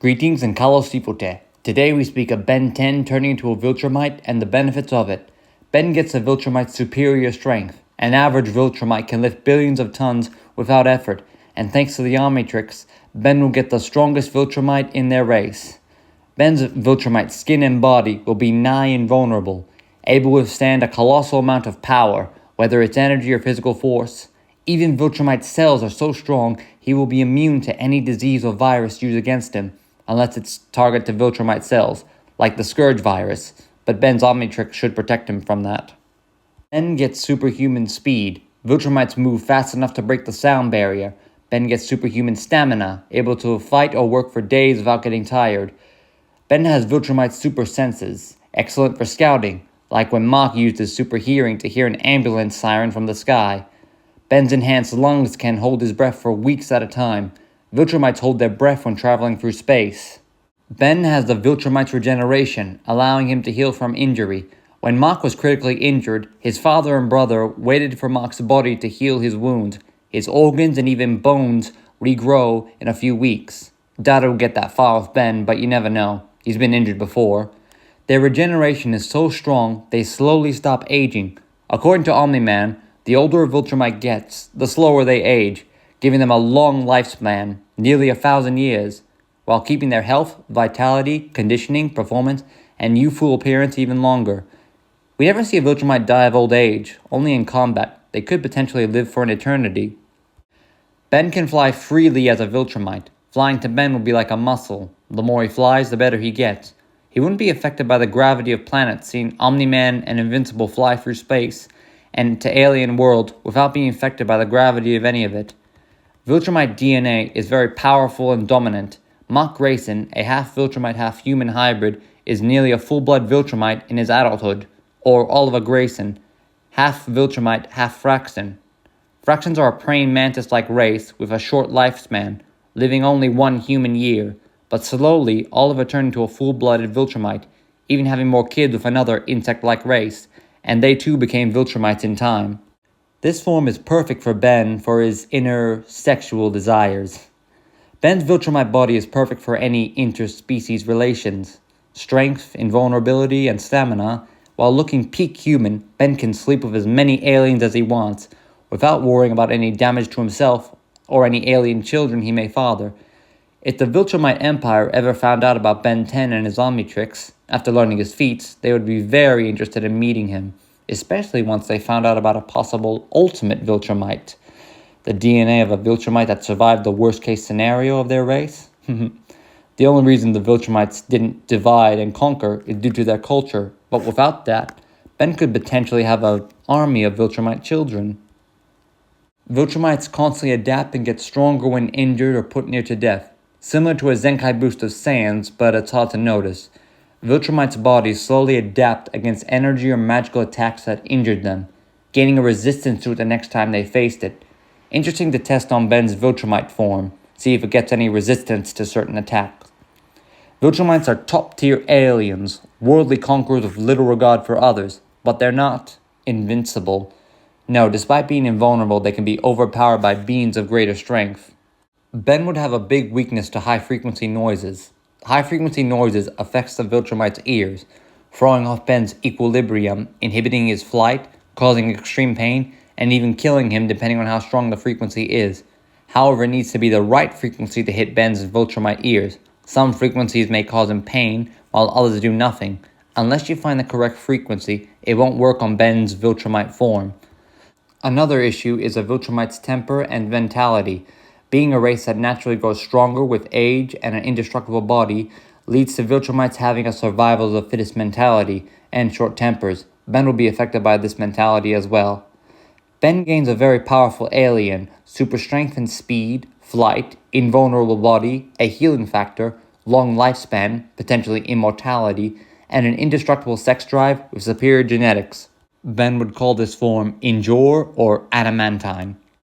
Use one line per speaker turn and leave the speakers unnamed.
Greetings and Kalos Sifute. Today we speak of Ben 10 turning into a Viltrumite and the benefits of it. Ben gets a Viltrumite's superior strength. An average Viltrumite can lift billions of tons without effort, and thanks to the Omnitrix, Ben will get the strongest Viltrumite in their race. Ben's Viltrumite skin and body will be nigh invulnerable, able to withstand a colossal amount of power, whether it's energy or physical force. Even Viltrumite's cells are so strong he will be immune to any disease or virus used against him, unless it's target to Viltrumite cells, like the Scourge virus, but Ben's Omnitrix should protect him from that. Ben gets superhuman speed. Viltrumites move fast enough to break the sound barrier. Ben gets superhuman stamina, able to fight or work for days without getting tired. Ben has Viltrumite's super senses, excellent for scouting, like when Mach used his super hearing to hear an ambulance siren from the sky. Ben's enhanced lungs can hold his breath for weeks at a time. Viltrumites hold their breath when traveling through space. Ben has the Viltrumite's regeneration, allowing him to heal from injury. When Mach was critically injured, his father and brother waited for Mach's body to heal his wounds. His organs and even bones regrow in a few weeks. Doubt it'll get that far with Ben, but you never know. He's been injured before. Their regeneration is so strong, they slowly stop aging. According to Omni-Man, the older a Viltrumite gets, the slower they age, giving them a long lifespan, nearly 1,000 years, while keeping their health, vitality, conditioning, performance, and youthful appearance even longer. We never see a Viltrumite die of old age, only in combat. They could potentially live for an eternity. Ben can fly freely as a Viltrumite. Flying to Ben will be like a muscle. The more he flies, the better he gets. He wouldn't be affected by the gravity of planets, seeing Omni-Man and Invincible fly through space and to alien world without being affected by the gravity of any of it. Viltrumite DNA is very powerful and dominant. Mach Grayson, a half Viltrumite, half human hybrid, is nearly a full-blood Viltrumite in his adulthood, or Oliver Grayson, half Viltrumite, half Fraxen. Fraxens are a praying mantis-like race with a short lifespan, living only 1 human year, but slowly Oliver turned into a full-blooded Viltrumite, even having more kids with another insect-like race, and they too became Viltrumites in time. This form is perfect for Ben for his inner sexual desires. Ben's Viltrumite body is perfect for any interspecies relations. Strength, invulnerability, and stamina. While looking peak human, Ben can sleep with as many aliens as he wants, without worrying about any damage to himself or any alien children he may father. If the Viltrumite Empire ever found out about Ben 10 and his Omnitrix, after learning his feats, they would be very interested in meeting him, especially once they found out about a possible ultimate Viltrumite. The DNA of a Viltrumite that survived the worst-case scenario of their race? The only reason the Viltrumites didn't divide and conquer is due to their culture, but without that, Ben could potentially have an army of Viltrumite children. Viltrumites constantly adapt and get stronger when injured or put near to death, similar to a Zenkai boost of Sans, but it's hard to notice. Viltrumites' bodies slowly adapt against energy or magical attacks that injured them, gaining a resistance to it the next time they faced it. Interesting to test on Ben's Viltrumite form, see if it gets any resistance to certain attacks. Viltrumites are top-tier aliens, worldly conquerors with little regard for others, but they're not invincible. No, despite being invulnerable, they can be overpowered by beings of greater strength. Ben would have a big weakness to high-frequency noises. High-frequency noises affects the Viltrumite's ears, throwing off Ben's equilibrium, inhibiting his flight, causing extreme pain, and even killing him depending on how strong the frequency is. However, it needs to be the right frequency to hit Ben's Viltrumite ears. Some frequencies may cause him pain, while others do nothing. Unless you find the correct frequency, it won't work on Ben's Viltrumite form. Another issue is a Viltrumite's temper and mentality. Being a race that naturally grows stronger with age and an indestructible body leads to Viltrumites having a survival of the fittest mentality and short tempers. Ben will be affected by this mentality as well. Ben gains a very powerful alien, super strength and speed, flight, invulnerable body, a healing factor, long lifespan, potentially immortality, and an indestructible sex drive with superior genetics. Ben would call this form Injure or Adamantine.